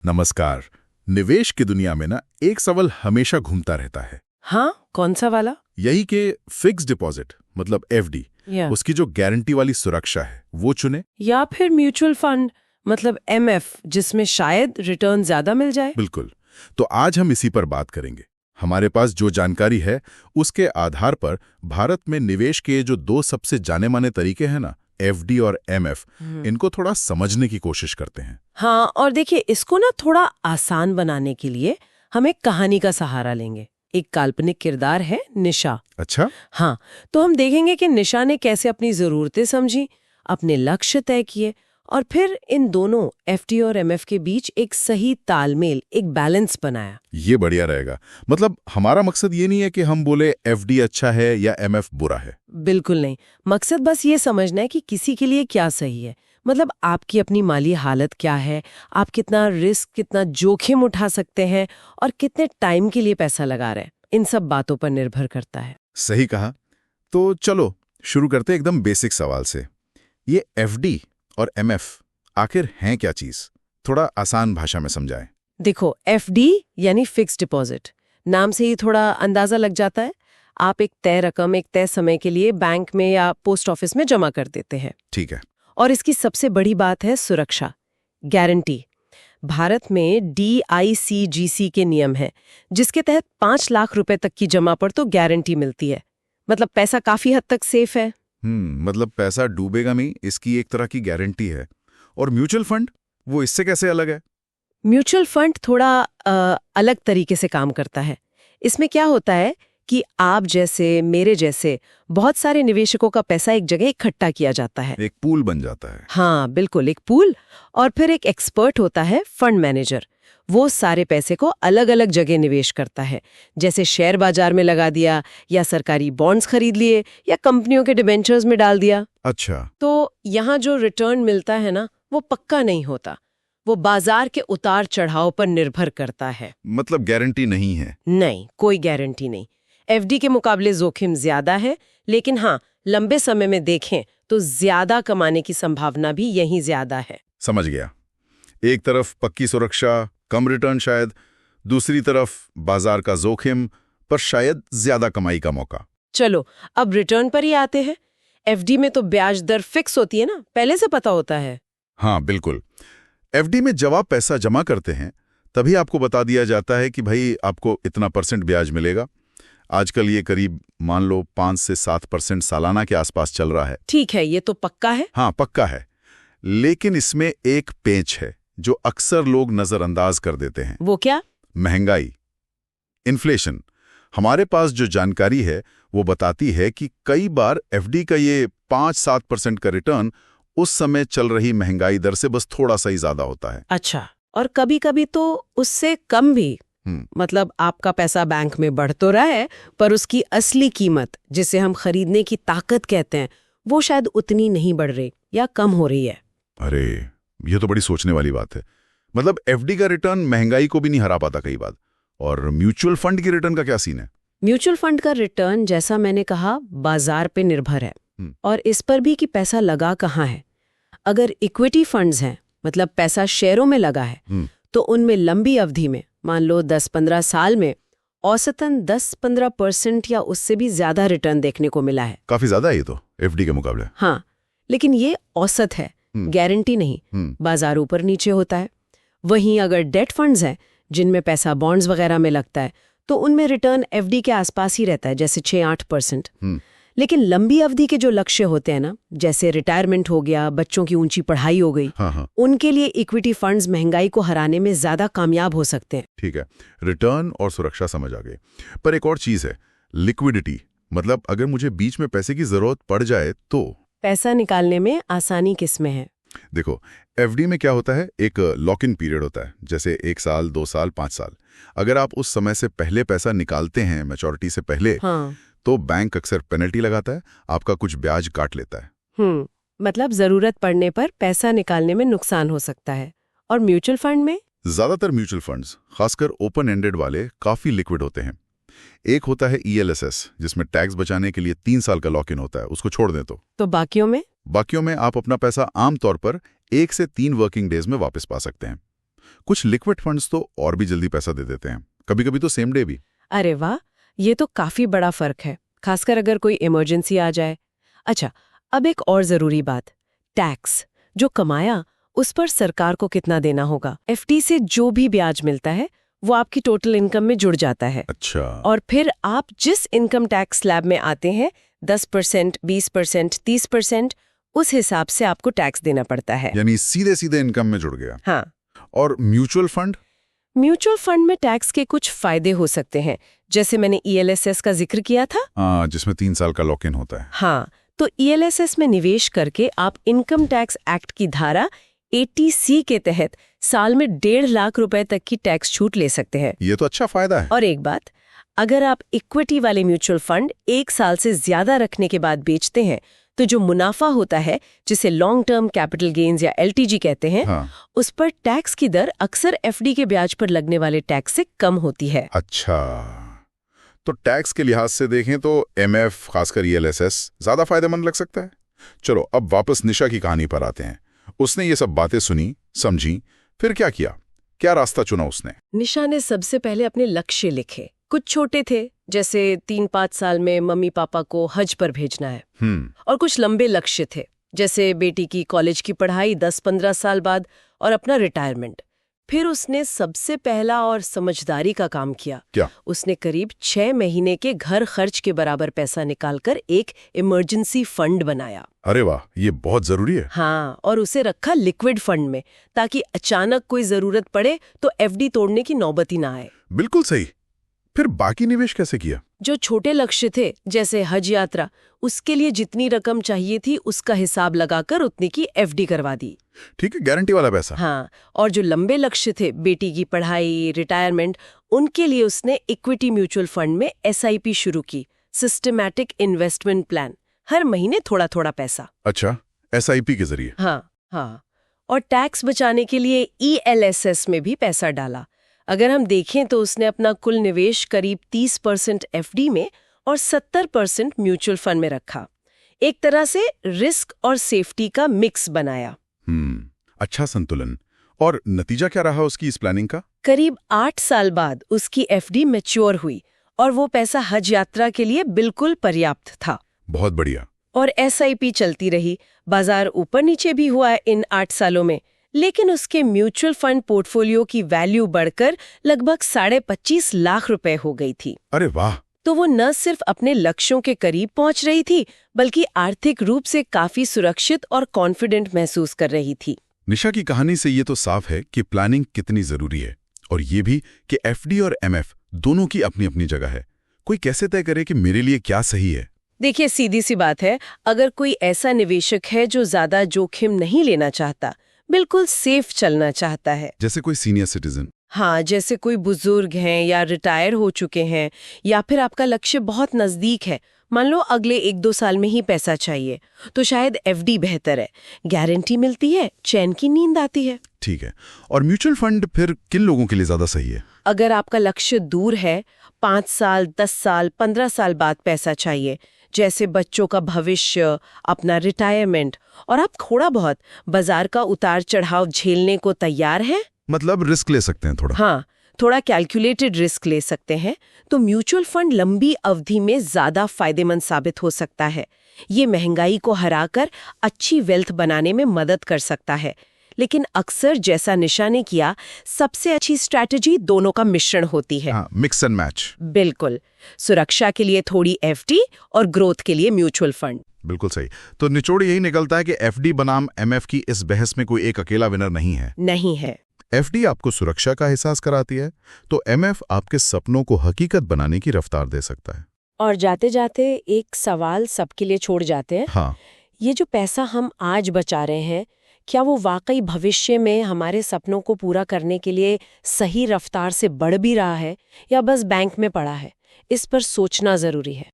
नमस्कार। निवेश की दुनिया में ना एक सवाल हमेशा घूमता रहता है। हाँ, कौन सा वाला? यही कि फिक्स डिपॉजिट मतलब एफडी, या उसकी जो गारंटी वाली सुरक्षा है वो चुने। या फिर म्यूचुअल फंड मतलब एमएफ, जिसमें शायद रिटर्न ज्यादा मिल जाए। बिल्कुल। तो आज हम इसी पर बात करेंगे। हमारे पास जो जानकारी है उसके आधार पर भारत में निवेश के जो दो सबसे जाने माने तरीके हैं ना, एफडी और एमएफ, इनको थोड़ा समझने की कोशिश करते हैं। हाँ, और देखिए, इसको ना थोड़ा आसान बनाने के लिए हम एक कहानी का सहारा लेंगे। एक काल्पनिक किरदार है निशा। अच्छा। हाँ, तो हम देखेंगे कि निशा ने कैसे अपनी जरूरतें समझी, अपने लक्ष्य तय किए, और फिर इन दोनों एफडी और एमएफ के बीच एक सही तालमेल, एक बैलेंस बनाया। ये बढ़िया रहेगा। मतलब हमारा मकसद ये नहीं है कि हम बोले एफडी अच्छा है या एमएफ बुरा है। बिल्कुल नहीं। मकसद बस ये समझना है कि किसी के लिए क्या सही है। मतलब आपकी अपनी माली हालत क्या है, आप कितना रिस्क, कितना जोखिम उठा सकते हैं और कितने टाइम के लिए पैसा लगा रहे हैं, इन सब बातों पर निर्भर करता है। सही कहा। तो चलो शुरू करते एकदम बेसिक सवाल से। ये एफडी और एमएफ आखिर हैं क्या चीज? थोड़ा आसान भाषा में समझाएं। देखो, एफडी यानी फिक्स डिपॉजिट, नाम से ही थोड़ा अंदाजा लग जाता है। आप एक तय रकम एक तय समय के लिए बैंक में या पोस्ट ऑफिस में जमा कर देते हैं। ठीक है। और इसकी सबसे बड़ी बात है सुरक्षा, गारंटी। भारत में DICGC के नियम हैं, जिसके तहत 5 लाख रुपए तक की जमा पर तो गारंटी मिलती है। मतलब पैसा काफी हद तक सेफ है। मतलब पैसा डूबेगा नहीं, इसकी एक तरह की गारंटी है। और म्यूचुअल फंड, वो इससे कैसे अलग है? म्यूचुअल फंड थोड़ा अलग तरीके से काम करता है। इसमें क्या होता है कि आप जैसे, मेरे जैसे बहुत सारे निवेशकों का पैसा एक जगह इकट्ठा किया जाता है। एक पूल बन जाता है। हाँ बिल्कुल, एक पूल। और फिर एक एक्सपर्ट होता है, फंड मैनेजर। वो सारे पैसे को अलग अलग जगह निवेश करता है, जैसे शेयर बाजार में लगा दिया, या सरकारी बॉन्ड्स खरीद लिए, या कंपनियों के डिबेंचर्स में डाल दिया। अच्छा। तो यहाँ जो रिटर्न मिलता है ना, वो पक्का नहीं होता। वो बाजार के उतार चढ़ाव पर निर्भर करता है। मतलब गारंटी नहीं है? नहीं, कोई गारंटी नहीं। एफडी के मुकाबले जोखिम ज्यादा है, लेकिन हाँ, लंबे समय में देखें तो ज्यादा कमाने की संभावना भी यहीं ज्यादा है। समझ गया। एक तरफ पक्की सुरक्षा, कम रिटर्न शायद, दूसरी तरफ बाजार का जोखिम पर शायद ज्यादा कमाई का मौका। चलो अब रिटर्न पर ही आते हैं। एफडी में तो ब्याज दर फिक्स होती है ना, पहले से पता होता है। हाँ बिल्कुल। एफडी में जब आप पैसा जमा करते हैं तभी आपको बता दिया जाता है कि भाई आपको इतना % ब्याज मिलेगा। आजकल ये करीब मान लो 5 से 7% सालाना के आसपास चल रहा है। ठीक है, ये तो पक्का है। हाँ पक्का है। लेकिन इसमें एक पेंच है जो अक्सर लोग नजरअंदाज कर देते हैं। वो क्या? महंगाई, इन्फ्लेशन। हमारे पास जो जानकारी है वो बताती है कि कई बार एफडी का ये 5-7% का रिटर्न उस समय चल रही महंगाई दर से बस थोड़ा सा ही ज्यादा होता है। अच्छा, और कभी कभी तो उससे कम भी। मतलब आपका पैसा बैंक में बढ़ तो रहा है, पर उसकी असली कीमत, जिसे हम खरीदने की ताकत कहते हैं, वो शायद उतनी नहीं बढ़ रही या कम हो रही है। अरे, ये तो बड़ी सोचने वाली बात है। मतलब एफडी का रिटर्न महंगाई को भी नहीं हरा पाता कई बार। और म्यूचुअल फंड की रिटर्न का क्या सीन है? म्यूचुअल फंड का रिटर्न, जैसा मैंने कहा, बाजार पे निर्भर है, और इस पर भी कि पैसा लगा कहाँ है। अगर इक्विटी फंड्स हैं, मतलब पैसा शेयरों में लगा है, तो उनमें लंबी अवधि में, मान लो 10-15 साल में, औसतन 10-15% या उससे भी ज्यादा रिटर्न देखने को मिला है। काफी ज्यादा है ये तो एफडी के मुकाबले। हाँ, लेकिन ये औसत है, गारंटी नहीं। बाजार ऊपर नीचे होता है। वहीं अगर डेट फंड्स हैं, जिनमें पैसा बॉन्ड्स वगैरह में लगता है, तो उनमें रिटर्न एफडी के आसपास ही रहता है, जैसे 6-8%। लेकिन लंबी अवधि के जो लक्ष्य होते हैं ना, जैसे रिटायरमेंट हो गया, बच्चों की ऊंची पढ़ाई हो गई, उनके लिए इक्विटी फंड्स महंगाई को हराने में ज्यादा कामयाब हो सकते हैं। ठीक है, रिटर्न और सुरक्षा समझ आ गई। पर एक और चीज है, लिक्विडिटी। मतलब अगर मुझे बीच में पैसे की जरूरत पड़ जाए तो पैसा निकालने में आसानी किसमें है? देखो, एफडी में क्या होता है, एक लॉक इन पीरियड होता है, जैसे 1 साल, 2 साल, 5 साल। अगर आप उस समय से पहले पैसा निकालते हैं, मैच्योरिटी से पहले, तो बैंक अक्सर पेनल्टी लगाता है, आपका कुछ ब्याज काट लेता है। मतलब जरूरत पड़ने पर पैसा निकालने में नुकसान हो सकता है। और म्यूचुअल फंड में? ज्यादातर म्यूचुअल फंड्स, खासकर ओपन एंडेड वाले, काफी लिक्विड होते हैं। एक होता है ELSS, जिसमें टैक्स बचाने के लिए 3 साल का लॉक इन होता है, उसको छोड़ दें तो बाकियों में? बाकियों में आप अपना पैसा आमतौर पर 1 से 3 वर्किंग डेज में वापस पा सकते हैं। कुछ लिक्विड फंड्स तो और भी जल्दी पैसा दे देते हैं, कभी कभी तो सेम डे भी। अरे वाह, ये तो काफी बड़ा फर्क है, खासकर अगर कोई इमरजेंसी आ जाए। अच्छा, अब एक और जरूरी बात, टैक्स। जो कमाया उस पर सरकार को कितना देना होगा। एफडी से जो भी ब्याज मिलता है वो आपकी टोटल इनकम में जुड़ जाता है। अच्छा। और फिर आप जिस इनकम टैक्स स्लैब में आते हैं, 10%, 20%, 30%, उस हिसाब से आपको टैक्स देना पड़ता है। यानी सीधे सीधे इनकम में जुड़ गया। हाँ। और म्यूचुअल फंड? म्यूचुअल फंड में टैक्स के कुछ फायदे हो सकते हैं, जैसे मैंने ELSS का जिक्र किया था। जिसमें 3 साल का लॉक इन होता है। हाँ, तो ELSS में निवेश करके आप इनकम टैक्स एक्ट की धारा 80C के तहत साल में 1.5 लाख रुपए तक की टैक्स छूट ले सकते हैं। ये तो अच्छा फायदा है। और एक बात, अगर आप इक्विटी वाले म्यूचुअल फंड 1 साल से ज्यादा रखने के बाद बेचते हैं, तो जो मुनाफा होता है, जिसे लॉन्ग टर्म कैपिटल गेन्स या LTG कहते हैं, हाँ। उस पर टैक्स की दर अक्सर FD के ब्याज पर लगने वाले टैक्स से कम होती है। अच्छा, तो टैक्स के लिहाज से देखें तो MF, खासकर ELSS ज्यादा फायदेमंद लग सकता है। चलो अब वापस निशा की कहानी पर आते हैं। उसने ये सब बातें सुनी, समझी, फिर क्या किया, क्या रास्ता चुना उसने? निशा ने सबसे पहले अपने लक्ष्य लिखे। कुछ छोटे थे, जैसे 3-5 साल में मम्मी पापा को हज पर भेजना है। और कुछ लंबे लक्ष्य थे, जैसे बेटी की कॉलेज की पढ़ाई 10-15 साल बाद और अपना रिटायरमेंट। फिर उसने सबसे पहला और समझदारी का काम किया। क्या? उसने करीब 6 महीने के घर खर्च के बराबर पैसा निकालकर एक इमरजेंसी फंड बनाया। अरे वाह, ये बहुत जरूरी है। हाँ, और उसे रखा लिक्विड फंड में, ताकि अचानक कोई जरूरत पड़े तो FD तोड़ने की नौबत ही ना आए। बिल्कुल सही। फिर बाकी निवेश कैसे किया? जो छोटे लक्ष्य थे, जैसे हज यात्रा, उसके लिए जितनी रकम चाहिए थी उसका हिसाब लगाकर उतनी की FD करवा दी। ठीक है, गारंटी वाला पैसा। हाँ, और जो लंबे लक्ष्य थे, बेटी की पढ़ाई, रिटायरमेंट, उनके लिए उसने इक्विटी म्यूचुअल फंड में SIP शुरू की, सिस्टमैटिक इन्वेस्टमेंट प्लान, हर महीने थोड़ा थोड़ा पैसा। अच्छा, SIP के जरिए? हाँ। और टैक्स बचाने के लिए ELSS में भी पैसा डाला। अगर हम देखें तो उसने अपना कुल निवेश करीब 30% FD में और 70% म्यूचुअल फंड में रखा। एक तरह से रिस्क और सेफ्टी का मिक्स बनाया। अच्छा संतुलन। और नतीजा क्या रहा उसकी इस प्लानिंग का? करीब 8 साल बाद उसकी FD मैच्योर हुई और वो पैसा हज यात्रा के लिए बिल्कुल पर्याप्त था। बहुत बढ़िया। और SIP चलती रही। बाजार ऊपर नीचे भी हुआ इन 8 सालों में, लेकिन उसके म्यूचुअल फंड पोर्टफोलियो की वैल्यू बढ़कर लगभग 25.5 लाख रुपए हो गई थी। अरे वाह! तो वो न सिर्फ अपने लक्ष्यों के करीब पहुंच रही थी, बल्कि आर्थिक रूप से काफी सुरक्षित और कॉन्फिडेंट महसूस कर रही थी। निशा की कहानी से ये तो साफ है कि प्लानिंग कितनी जरूरी है, और ये भी कि FD और MF दोनों की अपनी अपनी जगह है। कोई कैसे तय करे कि मेरे लिए क्या सही है? देखिए, सीधी सी बात है, अगर कोई ऐसा निवेशक है जो ज्यादा जोखिम नहीं लेना चाहता, बिल्कुल सेफ चलना चाहता है, जैसे कोई सीनियर सिटीजन, हाँ, जैसे कोई बुजुर्ग हैं या रिटायर हो चुके हैं, या फिर आपका लक्ष्य बहुत नजदीक है, मान लो अगले 1-2 साल में ही पैसा चाहिए, तो शायद FD बेहतर है। गारंटी मिलती है, चैन की नींद आती है। ठीक है। और म्यूचुअल फंड फिर किन लोगों के लिए ज्यादा सही है? अगर आपका लक्ष्य दूर है, 5 साल, 10 साल, 15 साल बाद पैसा चाहिए, जैसे बच्चों का भविष्य, अपना रिटायरमेंट, और आप थोड़ा बहुत बाजार का उतार चढ़ाव झेलने को तैयार हैं, मतलब रिस्क ले सकते हैं थोड़ा। हाँ, थोड़ा कैलकुलेटेड रिस्क ले सकते हैं, तो म्यूचुअल फंड लंबी अवधि में ज्यादा फायदेमंद साबित हो सकता है। ये महंगाई को हराकर अच्छी वेल्थ बनाने में मदद कर सकता है। लेकिन अक्सर जैसा निशा ने किया, सबसे अच्छी स्ट्रैटेजी दोनों का मिश्रण होती है। हाँ, मिक्स एंड मैच। बिल्कुल, सुरक्षा के लिए थोड़ी FD और ग्रोथ के लिए म्यूचुअल फंड। बिल्कुल सही। तो निचोड़ यही निकलता है कि FD बनाम MF की इस बहस में कोई एक अकेला विनर नहीं है। FD आपको सुरक्षा का एहसास कराती है, तो MF आपके सपनों को हकीकत बनाने की रफ्तार दे सकता है। और जाते जाते एक सवाल सबके लिए छोड़ जाते हैं। हाँ, ये जो पैसा हम आज बचा रहे हैं, क्या वो वाकई भविष्य में हमारे सपनों को पूरा करने के लिए सही रफ्तार से बढ़ भी रहा है, या बस बैंक में पड़ा है? इस पर सोचना जरूरी है।